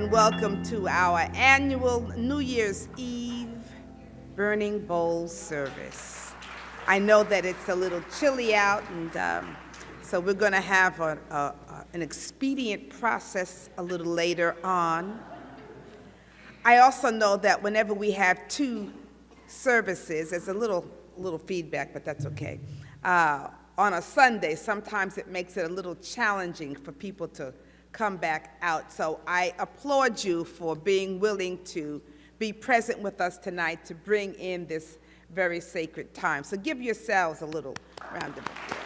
and welcome to our annual New Year's Eve Burning Bowl service. I know that it's a little chilly out, and so we're going to have an expedient process a little later on. I also know that whenever we have two services, there's a little feedback, but that's okay. On a Sunday, sometimes it makes it a little challenging for people to come back out. So I applaud you for being willing to be present with us tonight to bring in this very sacred time. So give yourselves a little round of applause.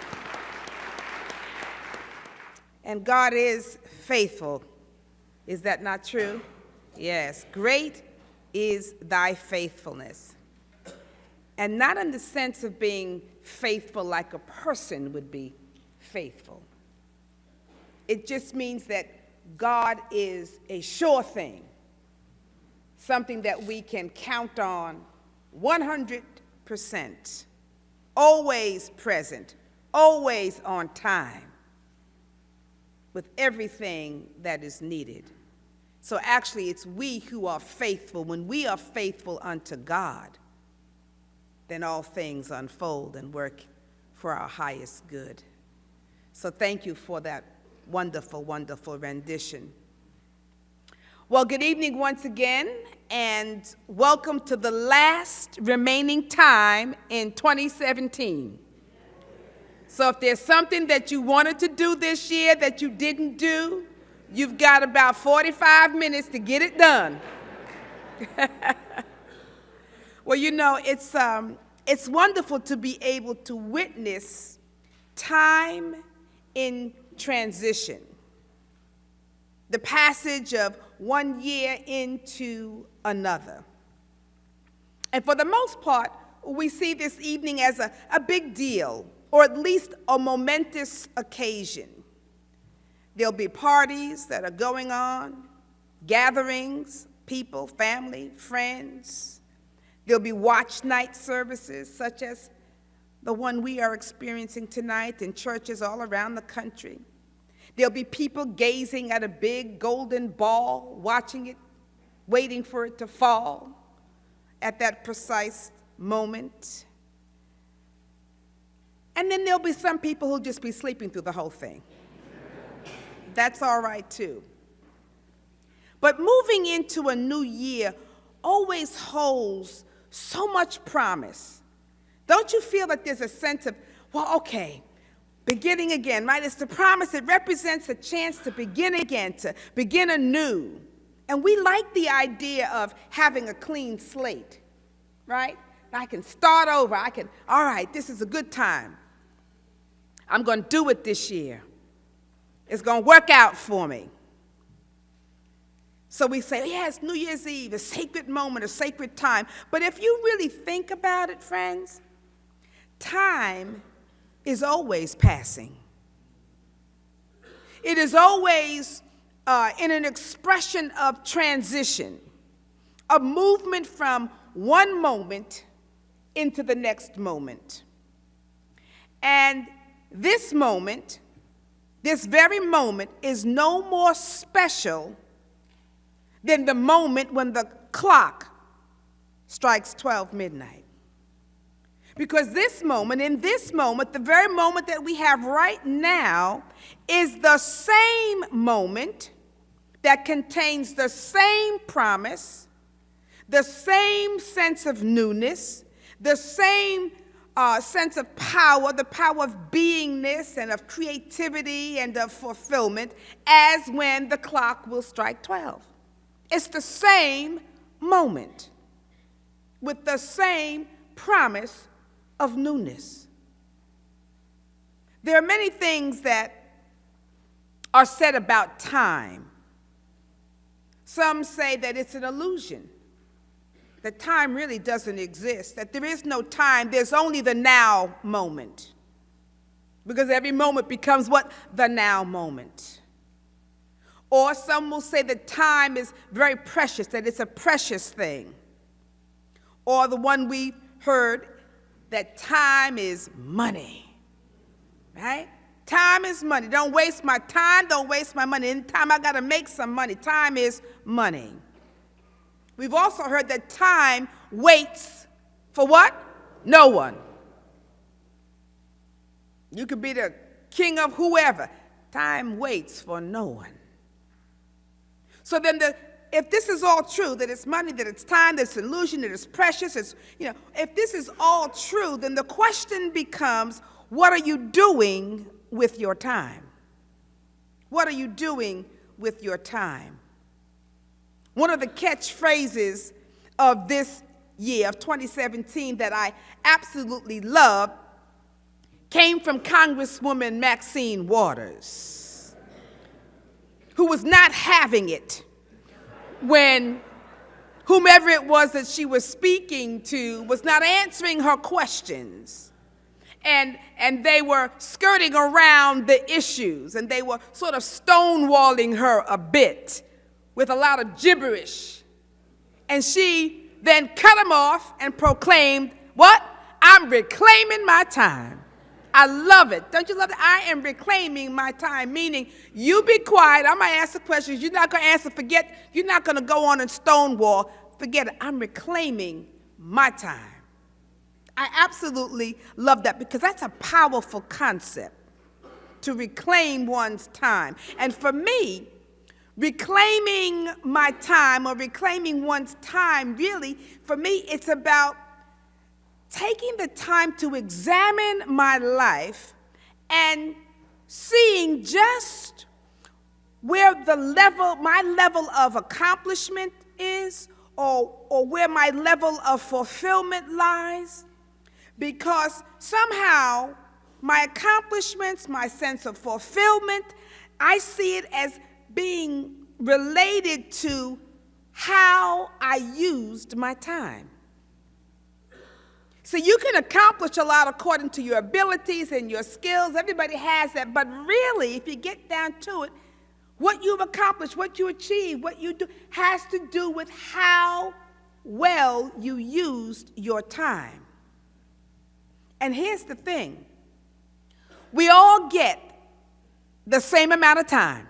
And God is faithful. Is that not true? Yes. Great is thy faithfulness. And not in the sense of being faithful like a person would be faithful. It just means that God is a sure thing, something that we can count on 100%, always present, always on time, with everything that is needed. So actually, it's we who are faithful. When we are faithful unto God, then all things unfold and work for our highest good. So thank you for that wonderful, wonderful rendition. Well, good evening once again, and welcome to the last remaining time in 2017. So if there's something that you wanted to do this year that you didn't do, you've got about 45 minutes to get it done. Well, you know, it's wonderful to be able to witness time in transition, the passage of one year into another. And for the most part, we see this evening as a big deal, or at least a momentous occasion. There'll be parties that are going on, gatherings, people, family, friends. There'll be watch night services such as the one we are experiencing tonight in churches all around the country. There'll be people gazing at a big golden ball, watching it, waiting for it to fall at that precise moment. And then there'll be some people who'll just be sleeping through the whole thing. That's all right too. But moving into a new year always holds so much promise. Don't you feel that there's a sense of, well, okay, beginning again, right? It's the promise. It represents a chance to begin again, to begin anew. And we like the idea of having a clean slate, right? I can start over. All right, this is a good time. I'm going to do it this year. It's going to work out for me. So we say, yeah, it's New Year's Eve, a sacred moment, a sacred time. But if you really think about it, friends, time is always passing. It is always in an expression of transition, a movement from one moment into the next moment. And this moment, this very moment, is no more special than the moment when the clock strikes 12 midnight. Because this moment, in this moment, the very moment that we have right now, is the same moment that contains the same promise, the same sense of newness, the same sense of power, the power of beingness and of creativity and of fulfillment, as when the clock will strike 12. It's the same moment with the same promise of newness. There are many things that are said about time. Some say that it's an illusion, that time really doesn't exist, that there is no time, there's only the now moment. Because every moment becomes what? The now moment. Or some will say that time is very precious, that it's a precious thing. Or the one we heard, that time is money, right? Time is money. Don't waste my time. Don't waste my money. Anytime I got to make some money, time is money. We've also heard that time waits for what? No one. You could be the king of whoever. Time waits for no one. So then if this is all true, that it's money, that it's time, that it's an illusion, that it's precious, if this is all true, then the question becomes, what are you doing with your time? What are you doing with your time? One of the catchphrases of this year, of 2017, that I absolutely love came from Congresswoman Maxine Waters, who was not having it when whomever it was that she was speaking to was not answering her questions. And they were skirting around the issues, and they were sort of stonewalling her a bit with a lot of gibberish. And she then cut them off and proclaimed, what? I'm reclaiming my time. I love it. Don't you love it? I am reclaiming my time, meaning you be quiet. I'm going to ask the questions. You're not going to answer. Forget. You're not going to go on and stonewall. Forget it. I'm reclaiming my time. I absolutely love that because that's a powerful concept, to reclaim one's time. And for me, reclaiming my time or reclaiming one's time, really, for me, it's about taking the time to examine my life and seeing just where my level of accomplishment is, or where my level of fulfillment lies. Because somehow my accomplishments, my sense of fulfillment, I see it as being related to how I used my time. So you can accomplish a lot according to your abilities and your skills. Everybody has that. But really, if you get down to it, what you've accomplished, what you achieve, what you do, has to do with how well you used your time. And here's the thing. We all get the same amount of time,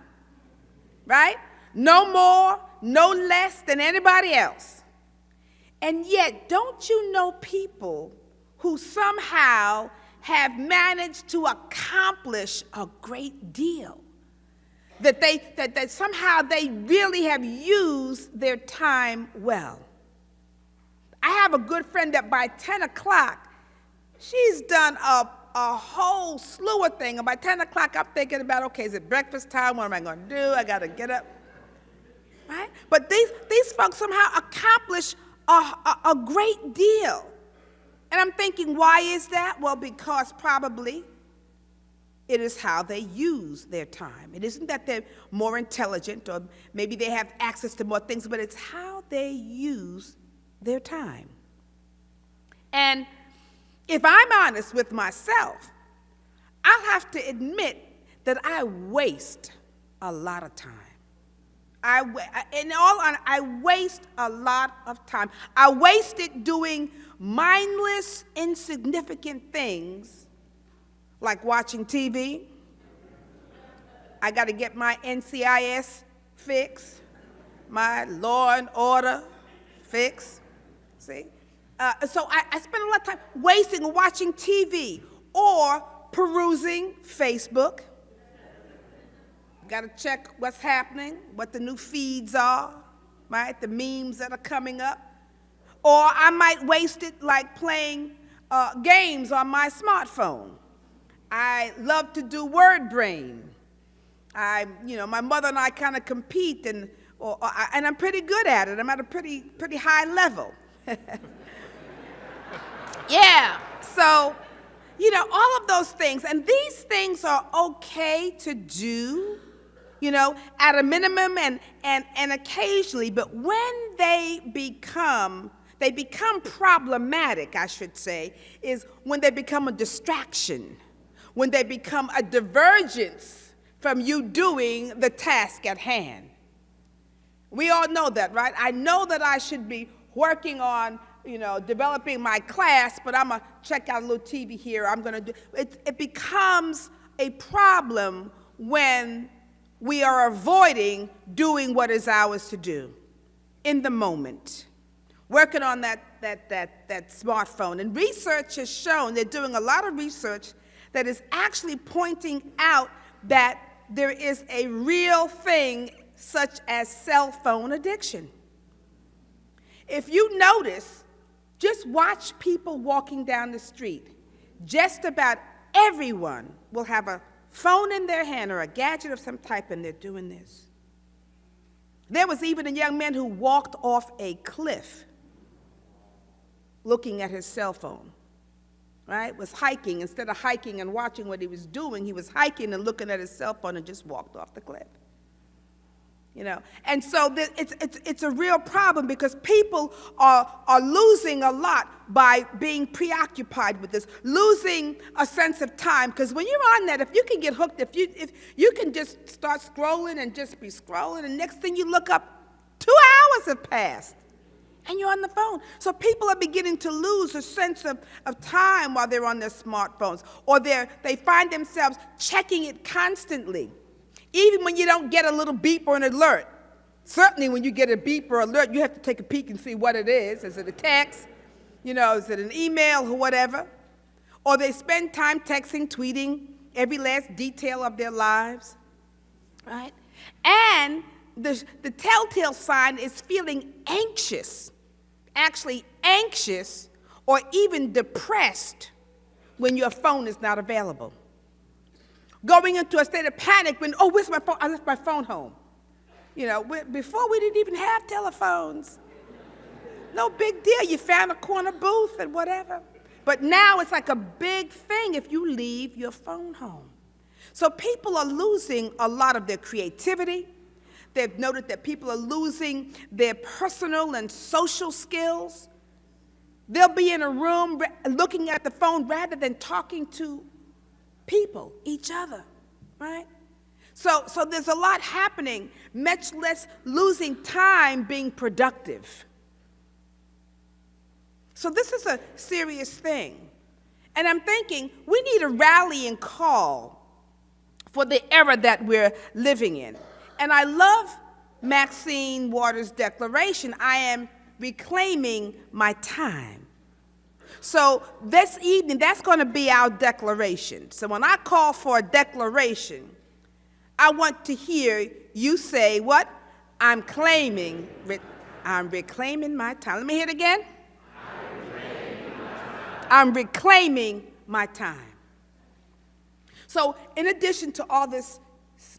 right? No more, no less than anybody else. And yet, don't you know people who somehow have managed to accomplish a great deal? That somehow they really have used their time well. I have a good friend that by 10 o'clock, she's done a whole slew of things. And by 10 o'clock, I'm thinking about, okay, is it breakfast time? What am I going to do? I got to get up. Right? But these folks somehow accomplish a great deal. And I'm thinking, why is that? Well, because probably it is how they use their time. It isn't that they're more intelligent or maybe they have access to more things, but it's how they use their time. And if I'm honest with myself, I'll have to admit that I waste a lot of time. I waste a lot of time. I waste it doing mindless, insignificant things like watching TV. I got to get my NCIS fix, my Law and Order fix. See? So I spend a lot of time wasting watching TV or perusing Facebook. Got to check what's happening, what the new feeds are, right? The memes that are coming up. Or I might waste it like playing games on my smartphone. I love to do word brain. My mother and I kind of compete, and I'm pretty good at it. I'm at a pretty high level. Yeah, so, all of those things. And these things are okay to do, at a minimum and occasionally. But when they become problematic, I should say, is when they become a distraction, when they become a divergence from you doing the task at hand. We all know that, right? I know that I should be working on developing my class, but I'm going to check out a little TV here. I'm going to do it. It becomes a problem when we are avoiding doing what is ours to do in the moment, working on that smartphone. And research has shown, they're doing a lot of research that is actually pointing out that there is a real thing such as cell phone addiction. If you notice, just watch people walking down the street. Just about everyone will have a phone in their hand or a gadget of some type, and they're doing this. There was even a young man who walked off a cliff looking at his cell phone, right? Was hiking. Instead of hiking and watching what he was doing, he was hiking and looking at his cell phone and just walked off the cliff. You know, and so it's a real problem because people are losing a lot by being preoccupied with this, losing a sense of time. Because when you're on that, if you can get hooked, if you can just start scrolling and just be scrolling, and next thing you look up, 2 hours have passed, and you're on the phone. So people are beginning to lose a sense of time while they're on their smartphones, or they find themselves checking it constantly. Even when you don't get a little beep or an alert. Certainly when you get a beep or alert, you have to take a peek and see what it is. Is it a text? You know, is it an email or whatever? Or they spend time texting, tweeting every last detail of their lives, right? And the telltale sign is feeling anxious, actually anxious or even depressed when your phone is not available. Going into a state of panic when, oh, where's my phone? I left my phone home. You know, before we didn't even have telephones. No big deal. You found a corner booth and whatever. But now it's like a big thing if you leave your phone home. So people are losing a lot of their creativity. They've noted that people are losing their personal and social skills. They'll be in a room looking at the phone rather than talking to people, each other, right? So there's a lot happening, much less losing time being productive. So this is a serious thing. And I'm thinking we need a rallying call for the era that we're living in. And I love Maxine Waters' declaration, I am reclaiming my time. So this evening, that's going to be our declaration. So when I call for a declaration, I want to hear you say what? I'm reclaiming my time. Let me hear it again. I'm reclaiming my time. So in addition to all this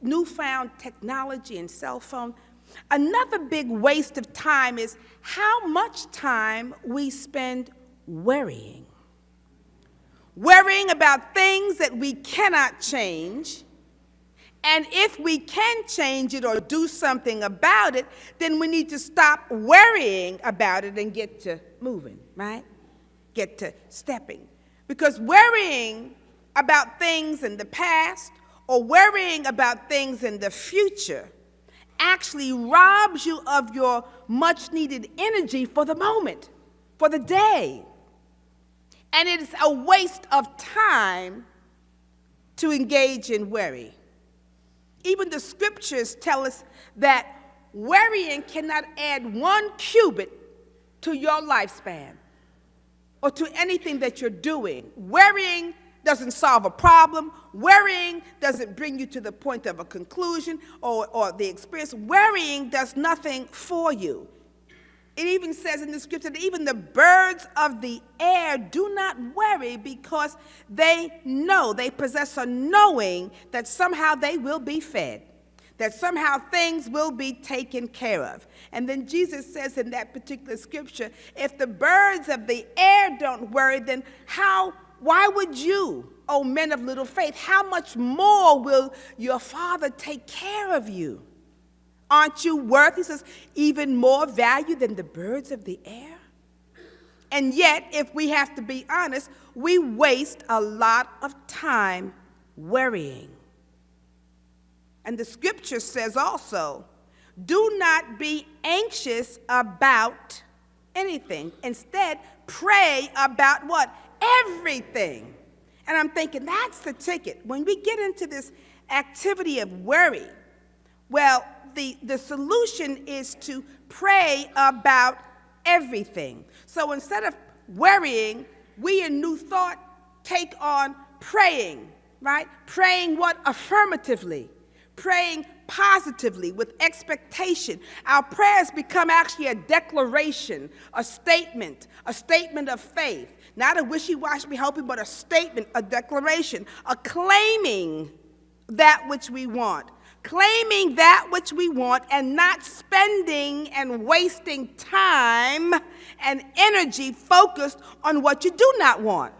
newfound technology and cell phone, another big waste of time is how much time we spend worrying about things that we cannot change, and if we can change it or do something about it, then we need to stop worrying about it and get to moving, right? Get to stepping. Because worrying about things in the past or worrying about things in the future actually robs you of your much-needed energy for the moment, for the day. And it is a waste of time to engage in worry. Even the scriptures tell us that worrying cannot add 1 cubit to your lifespan or to anything that you're doing. Worrying doesn't solve a problem. Worrying doesn't bring you to the point of a conclusion or the experience. Worrying does nothing for you. It even says in the scripture that even the birds of the air do not worry because they know, they possess a knowing that somehow they will be fed, that somehow things will be taken care of. And then Jesus says in that particular scripture, if the birds of the air don't worry, then why would you, O men of little faith, how much more will your Father take care of you? Aren't you worth, he says, even more value than the birds of the air? And yet, if we have to be honest, we waste a lot of time worrying. And the scripture says also, do not be anxious about anything. Instead, pray about what? Everything. And I'm thinking, that's the ticket. When we get into this activity of worry, well, the solution is to pray about everything. So instead of worrying, we in New Thought take on praying, right? Praying what? Affirmatively. Praying positively with expectation. Our prayers become actually a declaration, a statement of faith. Not a wishy-washy hoping, but a statement, a declaration, a claiming that which we want. Claiming that which we want and not spending and wasting time and energy focused on what you do not want.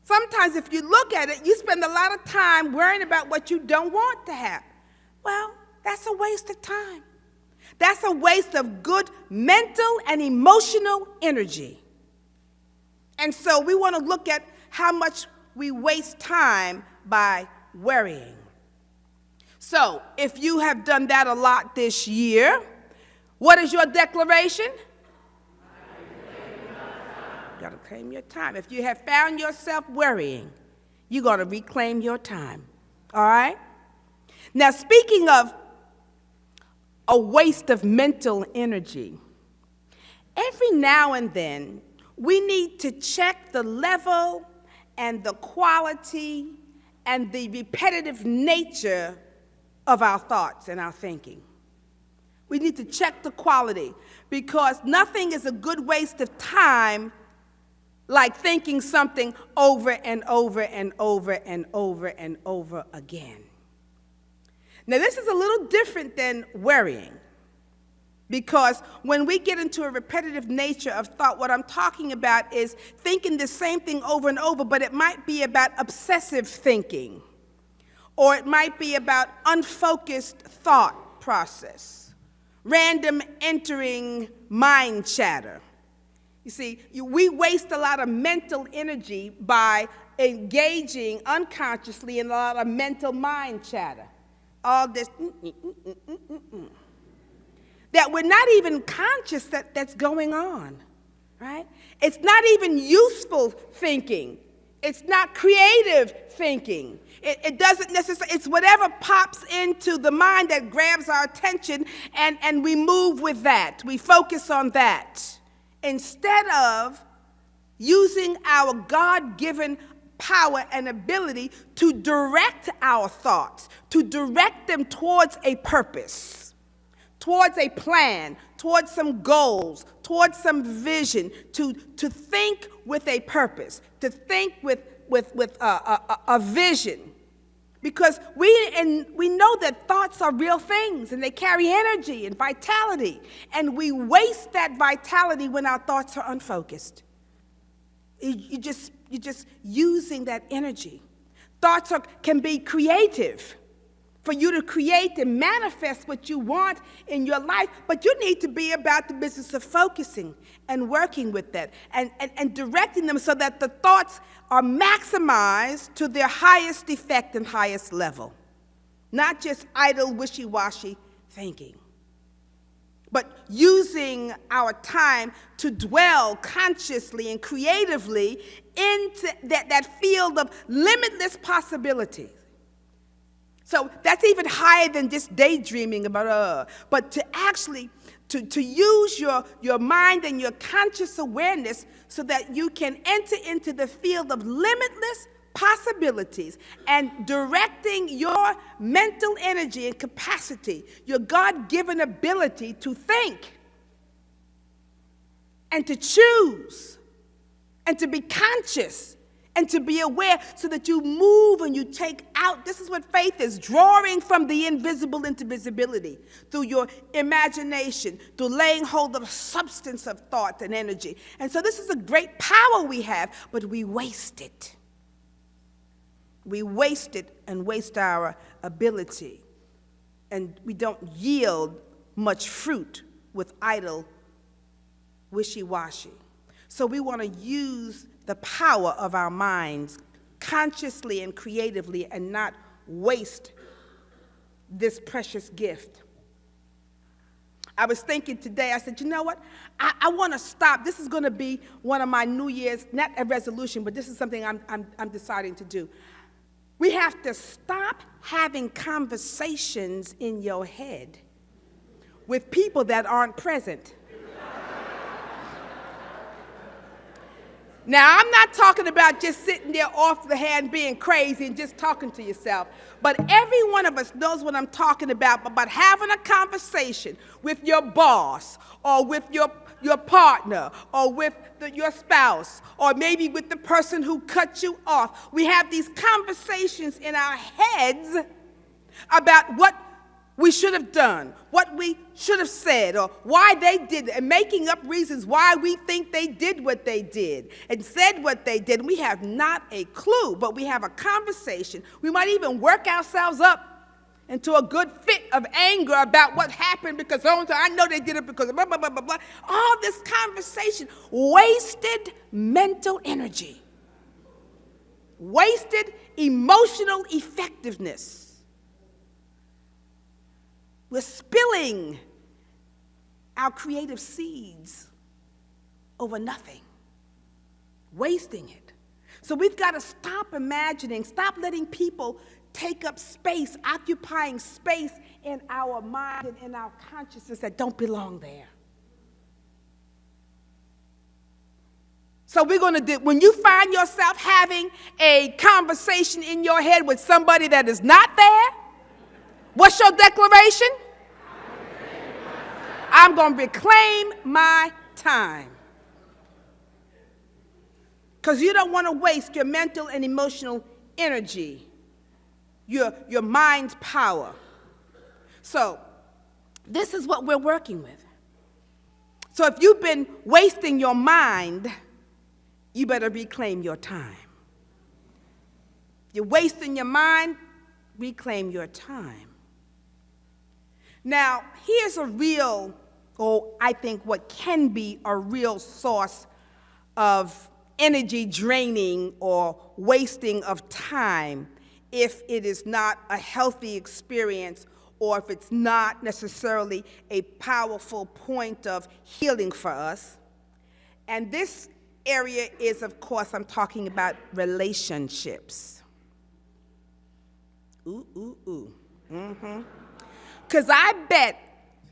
Sometimes if you look at it, you spend a lot of time worrying about what you don't want to have. Well, that's a waste of time. That's a waste of good mental and emotional energy. And so we want to look at how much we waste time by worrying. So, if you have done that a lot this year, what is your declaration? You got to claim your time. If you have found yourself worrying, you're going to reclaim your time. All right? Now, speaking of a waste of mental energy, every now and then, we need to check the level and the quality and the repetitive nature of our thoughts and our thinking. We need to check the quality because nothing is a good waste of time like thinking something over and over and over and over and over again. Now, this is a little different than worrying because when we get into a repetitive nature of thought, what I'm talking about is thinking the same thing over and over, but it might be about obsessive thinking. Or it might be about unfocused thought process, random entering mind chatter. You see, we waste a lot of mental energy by engaging unconsciously in a lot of mental mind chatter. All this, that we're not even conscious that's going on, right? It's not even useful thinking. It's not creative thinking. It doesn't necessarily, it's whatever pops into the mind that grabs our attention and we move with that. We focus on that. Instead of using our God-given power and ability to direct our thoughts, to direct them towards a purpose, towards a plan, towards some goals, towards some vision, to think with a purpose, to think with a vision. Because we know that thoughts are real things and they carry energy and vitality. And we waste that vitality when our thoughts are unfocused. You're just using that energy. Thoughts can be creative for you to create and manifest what you want in your life, but you need to be about the business of focusing and working with that and directing them so that the thoughts are maximized to their highest effect and highest level. Not just idle, wishy-washy thinking, but using our time to dwell consciously and creatively into that field of limitless possibilities. So that's even higher than just daydreaming about, but to actually to use your mind and your conscious awareness so that you can enter into the field of limitless possibilities and directing your mental energy and capacity, your God-given ability to think and to choose and to be conscious and to be aware so that you move and you take out. This is what faith is, drawing from the invisible into visibility through your imagination, through laying hold of substance of thought and energy. And so this is a great power we have, but we waste it. We waste it and waste our ability. And we don't yield much fruit with idle, wishy-washy. So we want to use the power of our minds consciously and creatively and not waste this precious gift. I was thinking today, I said, you know what? I want to stop. This is going to be one of my New Year's, not a resolution, but this is something I'm deciding to do. We have to stop having conversations in your head with people that aren't present. Now, I'm not talking about just sitting there off the hand being crazy and just talking to yourself, but every one of us knows what I'm talking about having a conversation with your boss or with your partner or with your spouse or maybe with the person who cut you off. We have these conversations in our heads about what we should have done, what we should have said, or why they did it, and making up reasons why we think they did what they did and said what they did. We have not a clue, but we have a conversation. We might even work ourselves up into a good fit of anger about what happened because I know they did it because blah, blah, blah, blah, blah. All this conversation, wasted mental energy, wasted emotional effectiveness. We're spilling our creative seeds over nothing, wasting it. So we've got to stop imagining, stop letting people take up space, occupying space in our mind and in our consciousness that don't belong there. So we're going to do, when you find yourself having a conversation in your head with somebody that is not there, what's your declaration? I'm going to reclaim my time. Because you don't want to waste your mental and emotional energy, your mind's power. So this is what we're working with. So if you've been wasting your mind, you better reclaim your time. You're wasting your mind, reclaim your time. Now, here's a real, or I think what can be a real source of energy draining or wasting of time if it is not a healthy experience or if it's not necessarily a powerful point of healing for us. And this area is, of course, I'm talking about relationships. Because I bet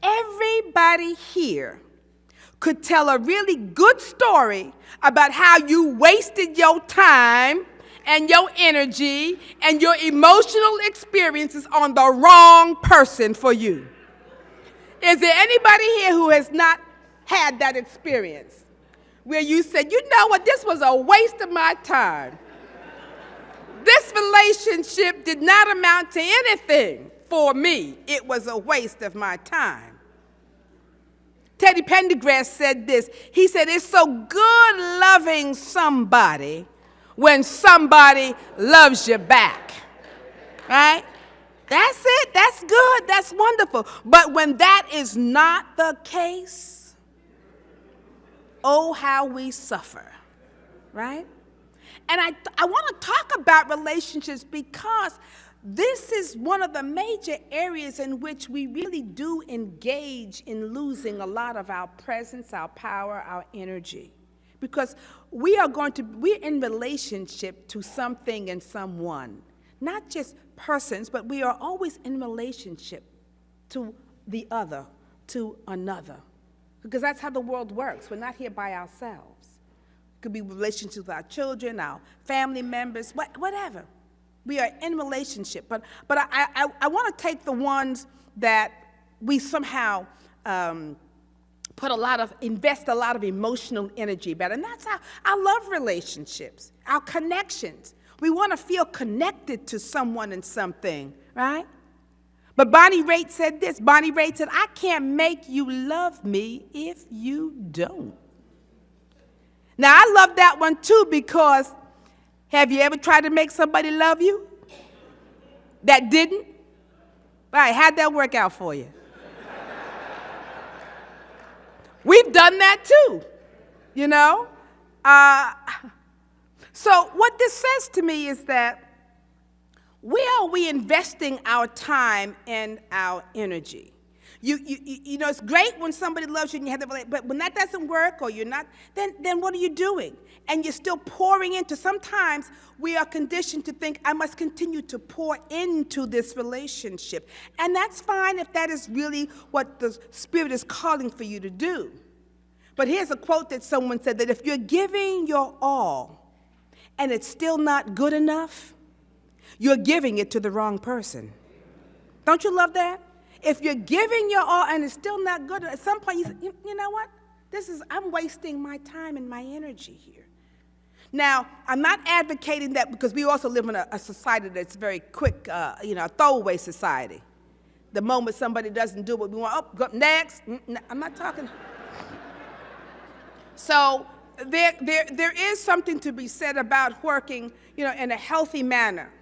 everybody here could tell a really good story about how you wasted your time and your energy and your emotional experiences on the wrong person for you. Is there anybody here who has not had that experience where you said, you know what, this was a waste of my time? This relationship did not amount to anything for me. It was a waste of my time. Teddy Pendergrass said this. He said, it's so good loving somebody when somebody loves you back. Right? That's it. That's good. That's wonderful. But when that is not the case, oh, how we suffer. Right? And I want to talk about relationships because this is one of the major areas in which we really do engage in losing a lot of our presence, our power, our energy. Because we're in relationship to something and someone. Not just persons, but we are always in relationship to the other, to another. Because that's how the world works. We're not here by ourselves. It could be relationships with our children, our family members, whatever. We are in relationship, but I want to take the ones that we somehow invest a lot of emotional energy about, and that's how I love relationships, our connections. We want to feel connected to someone and something, right? But Bonnie Raitt said this. Bonnie Raitt said, I can't make you love me if you don't. Now, I love that one too because have you ever tried to make somebody love you that didn't? All right, how'd that work out for you? We've done that too, you know? So what this says to me is that where are we investing our time and our energy? You know, it's great when somebody loves you and you have the relationship, but when that doesn't work or you're not, then what are you doing? And you're still pouring into. Sometimes we are conditioned to think, I must continue to pour into this relationship. And that's fine if that is really what the Spirit is calling for you to do. But here's a quote that someone said, that if you're giving your all and it's still not good enough, you're giving it to the wrong person. Don't you love that? If you're giving your all and it's still not good, at some point you say, you know what? I'm wasting my time and my energy here. Now, I'm not advocating that, because we also live in a society that's very quick, a throwaway society. The moment somebody doesn't do what we want, go next. I'm not talking. So there is something to be said about working, in a healthy manner.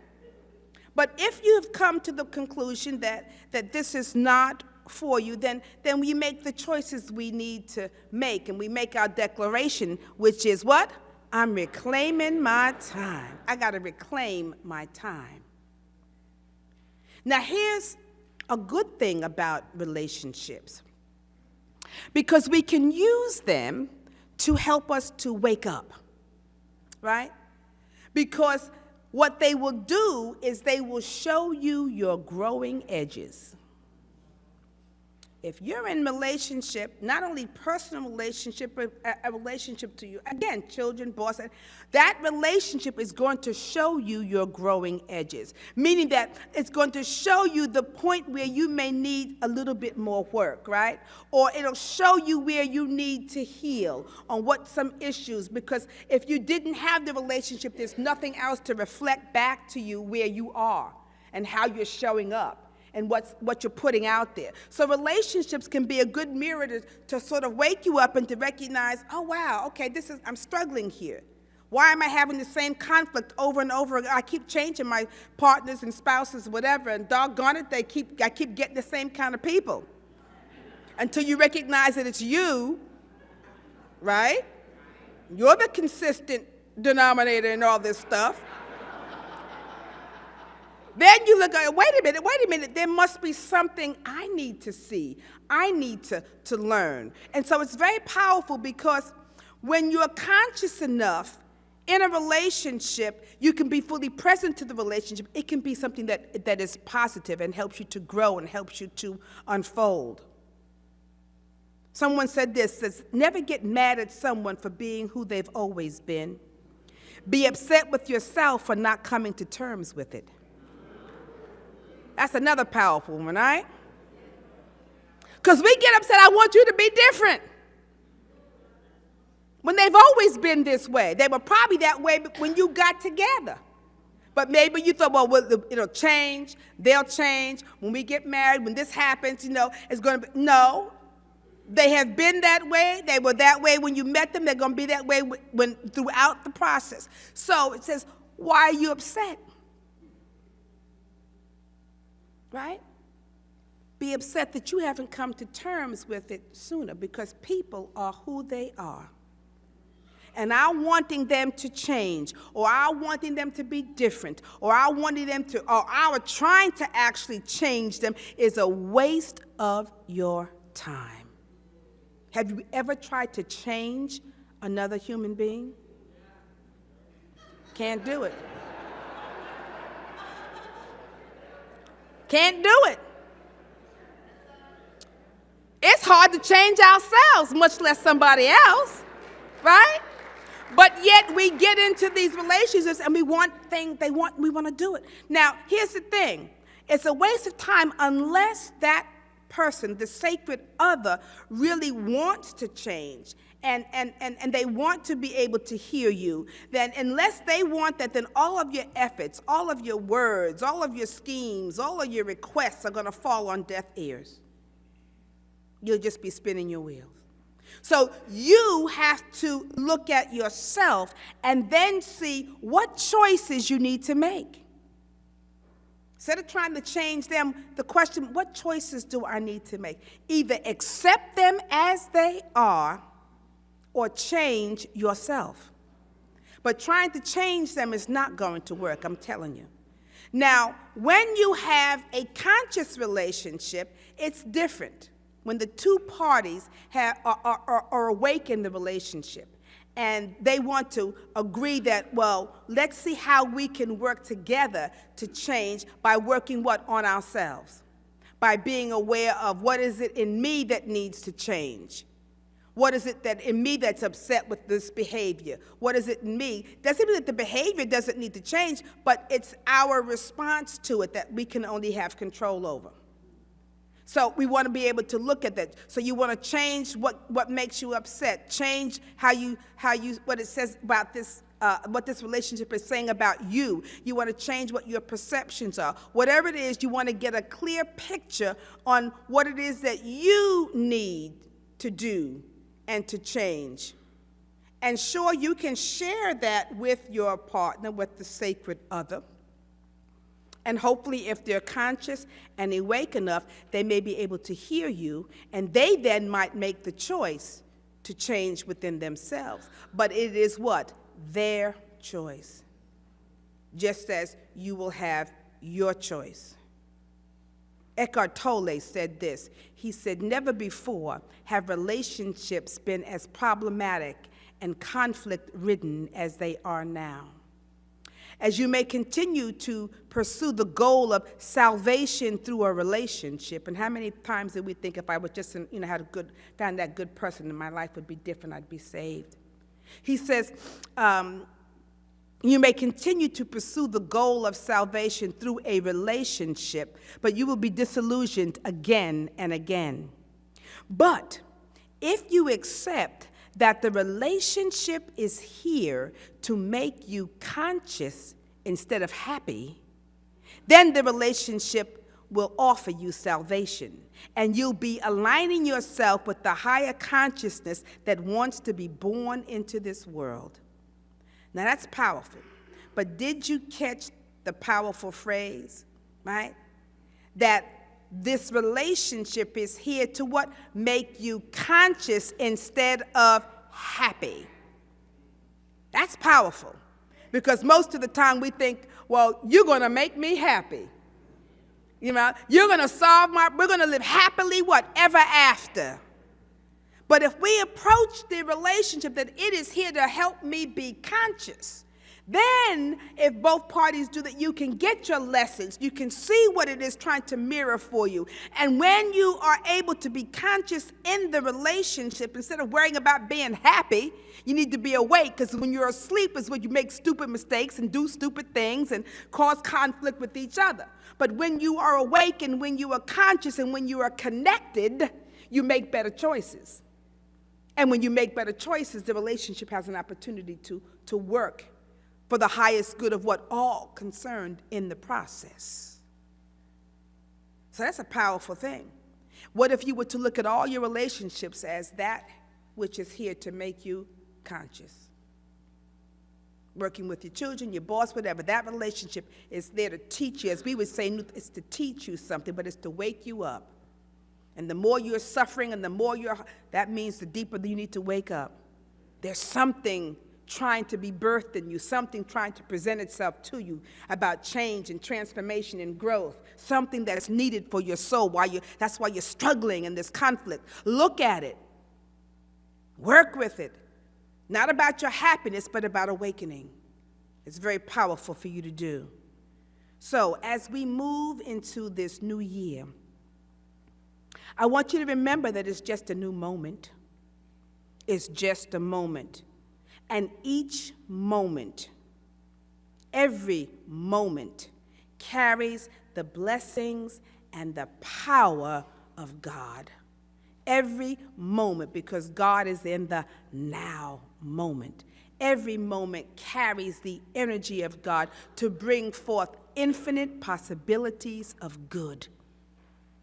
But if you've come to the conclusion that this is not for you, then we make the choices we need to make, and we make our declaration, which is what? I'm reclaiming my time. I got to reclaim my time. Now, here's a good thing about relationships, because we can use them to help us to wake up, right? Because what they will do is they will show you your growing edges. If you're in relationship, not only personal relationship, but a relationship to you, again, children, boss, that relationship is going to show you your growing edges, meaning that it's going to show you the point where you may need a little bit more work, right? Or it'll show you where you need to heal on what some issues, because if you didn't have the relationship, there's nothing else to reflect back to you where you are and how you're showing up and what you're putting out there. So relationships can be a good mirror to sort of wake you up and to recognize, oh, wow, okay, I'm struggling here. Why am I having the same conflict over and over again? I keep changing my partners and spouses, whatever, and doggone it, I keep getting the same kind of people. Until you recognize that it's you, right? You're the consistent denominator in all this stuff. Then you look at, wait a minute, there must be something I need to see. I need to learn. And so it's very powerful, because when you're conscious enough in a relationship, you can be fully present to the relationship. It can be something that is positive and helps you to grow and helps you to unfold. Someone said this, says, never get mad at someone for being who they've always been. Be upset with yourself for not coming to terms with it. That's another powerful one, right? Because we get upset, I want you to be different. When they've always been this way. They were probably that way when you got together. But maybe you thought, well, it'll change, they'll change. When we get married, when this happens, it's going to be. No. They have been that way. They were that way when you met them. They're going to be that way throughout the process. So it says, why are you upset? Right? Be upset that you haven't come to terms with it sooner, because people are who they are. And I'm wanting them to change, or I'm wanting them to be different, or our trying to actually change them is a waste of your time. Have you ever tried to change another human being? Can't do it. Can't do it. It's hard to change ourselves, much less somebody else, right? But yet we get into these relationships and we want to do it. Now, here's the thing. It's a waste of time unless that person, the sacred other, really wants to change and they want to be able to hear you. Then unless they want that, then all of your efforts, all of your words, all of your schemes, all of your requests are going to fall on deaf ears. You'll just be spinning your wheels. So you have to look at yourself and then see what choices you need to make. Instead of trying to change them, the question, what choices do I need to make? Either accept them as they are or change yourself. But trying to change them is not going to work, I'm telling you. Now, when you have a conscious relationship, it's different. When the two parties are awake in the relationship and they want to agree that, well, let's see how we can work together to change by working what? On ourselves. By being aware of what is it in me that needs to change. What is it that in me that's upset with this behavior? What is it in me? Doesn't mean that the behavior doesn't need to change, but it's our response to it that we can only have control over. So we want to be able to look at that. So you want to change what makes you upset. Change how you what it says about this, what this relationship is saying about you. You want to change what your perceptions are. Whatever it is, you want to get a clear picture on what it is that you need to do and to change. And sure, you can share that with your partner, with the sacred other. And hopefully, if they're conscious and awake enough, they may be able to hear you, and they then might make the choice to change within themselves. But it is what? Their choice. Just as you will have your choice. Eckhart Tolle said this. He said, never before have relationships been as problematic and conflict-ridden as they are now. As you may continue to pursue the goal of salvation through a relationship, and how many times did we think if I was just, found that good person, then my life would be different, I'd be saved. He says, you may continue to pursue the goal of salvation through a relationship, but you will be disillusioned again and again. But if you accept that the relationship is here to make you conscious instead of happy, then the relationship will offer you salvation, and you'll be aligning yourself with the higher consciousness that wants to be born into this world. Now that's powerful, but did you catch the powerful phrase, right? That this relationship is here to what? Make you conscious instead of happy. That's powerful. Because most of the time we think, well, you're going to make me happy. You know, you're going to we're going to live happily, what? Ever after. But if we approach the relationship that it is here to help me be conscious, then if both parties do that, you can get your lessons. You can see what it is trying to mirror for you. And when you are able to be conscious in the relationship, instead of worrying about being happy, you need to be awake, because when you're asleep is when you make stupid mistakes and do stupid things and cause conflict with each other. But when you are awake and when you are conscious and when you are connected, you make better choices. And when you make better choices, the relationship has an opportunity to work for the highest good of what all concerned in the process. So that's a powerful thing. What if you were to look at all your relationships as that which is here to make you conscious? Working with your children, your boss, whatever, that relationship is there to teach you. As we would say, it's to teach you something, but it's to wake you up. And the more you're suffering and the more that means the deeper you need to wake up. There's something trying to be birthed in you, something trying to present itself to you about change and transformation and growth, something that's needed for your soul. That's why you're struggling in this conflict. Look at it. Work with it. Not about your happiness, but about awakening. It's very powerful for you to do. So as we move into this new year, I want you to remember that it's just a new moment. It's just a moment. And each moment, every moment, carries the blessings and the power of God. Every moment, because God is in the now moment. Every moment carries the energy of God to bring forth infinite possibilities of good.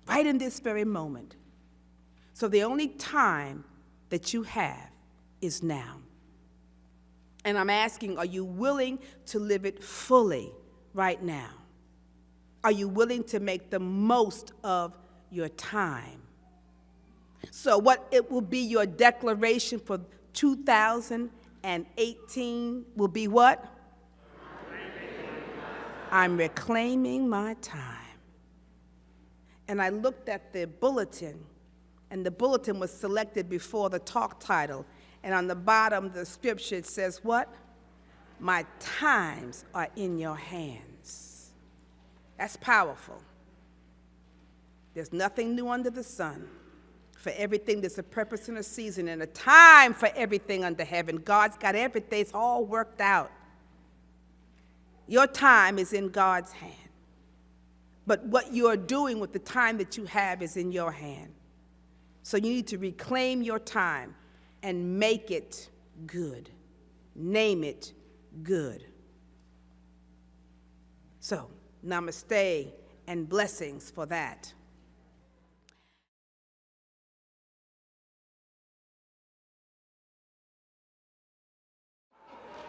Right in this very moment. So the only time that you have is now. And I'm asking, are you willing to live it fully right now? Are you willing to make the most of your time? So what it will be your declaration for 2018 will be what? I'm reclaiming my time. And I looked at the bulletin, and the bulletin was selected before the talk title. And on the bottom, the scripture says what? My times are in your hands. That's powerful. There's nothing new under the sun. For everything, there's a purpose and a season and a time for everything under heaven. God's got everything. It's all worked out. Your time is in God's hand. But what you're doing with the time that you have is in your hand. So you need to reclaim your time and make it good. Name it good. So, namaste and blessings for that.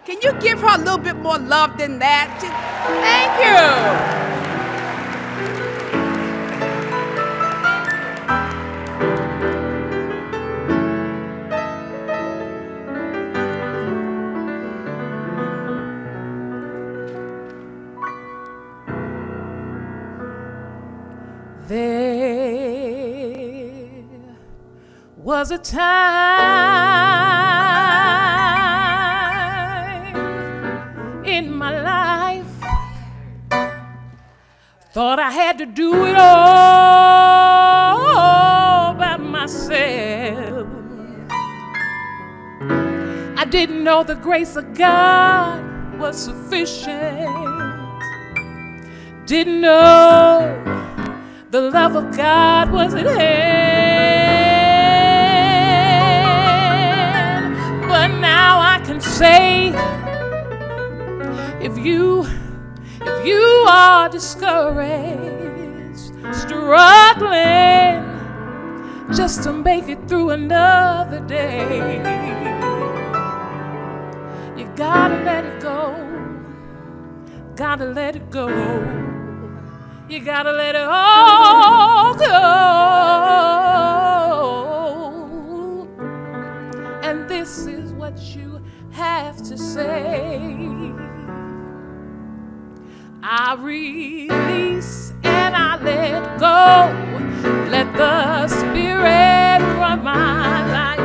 Can you give her a little bit more love than that? Thank you. There was a time in my life, thought I had to do it all by myself. I didn't know the grace of God was sufficient. Didn't know the love of God was at hand. But now I can say, if you are discouraged, struggling just to make it through another day, you gotta let it go. Gotta let it go. You gotta let it all go. And this is what you have to say. I release and I let go. Let the Spirit run my life.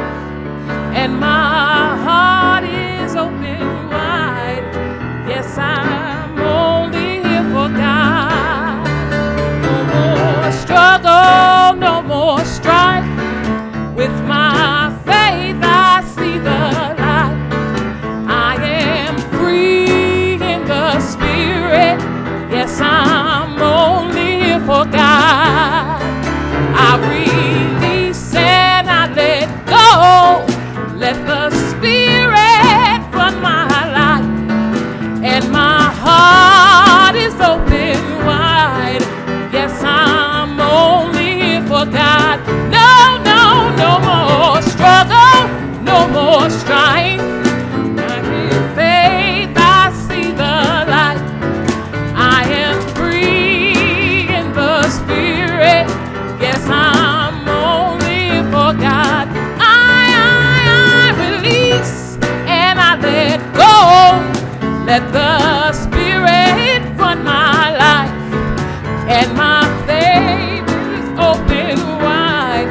And my heart is open wide. Yes, I'm only here for God. Struggle, no more strife. With my faith I see the light. I am free in the Spirit. Yes, I'm only here for God. I release and I let go. Let the Spirit run my life. And my heart is open wide. Yes, I'm only here for God. No, no, no more struggle, no more strife. In faith I see the light. I am free in the Spirit. Yes, I'm only here for God. I release and I let go. Let the Spirit run my life. And my faith is open wide.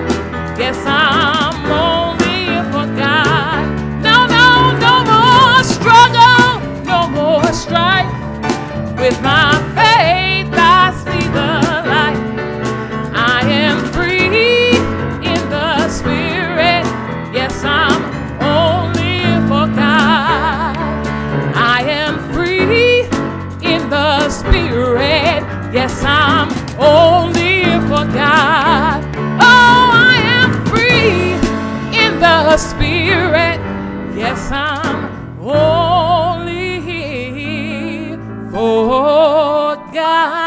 Yes, I'm only here for God. No, no, no more struggle, no more strife. With my faith I see the light. I am free in the Spirit. Yes, I'm only here for God. I am free in the Spirit. Yes, I'm only here for God. Oh, I am free in the Spirit. Yes, I'm only here for God.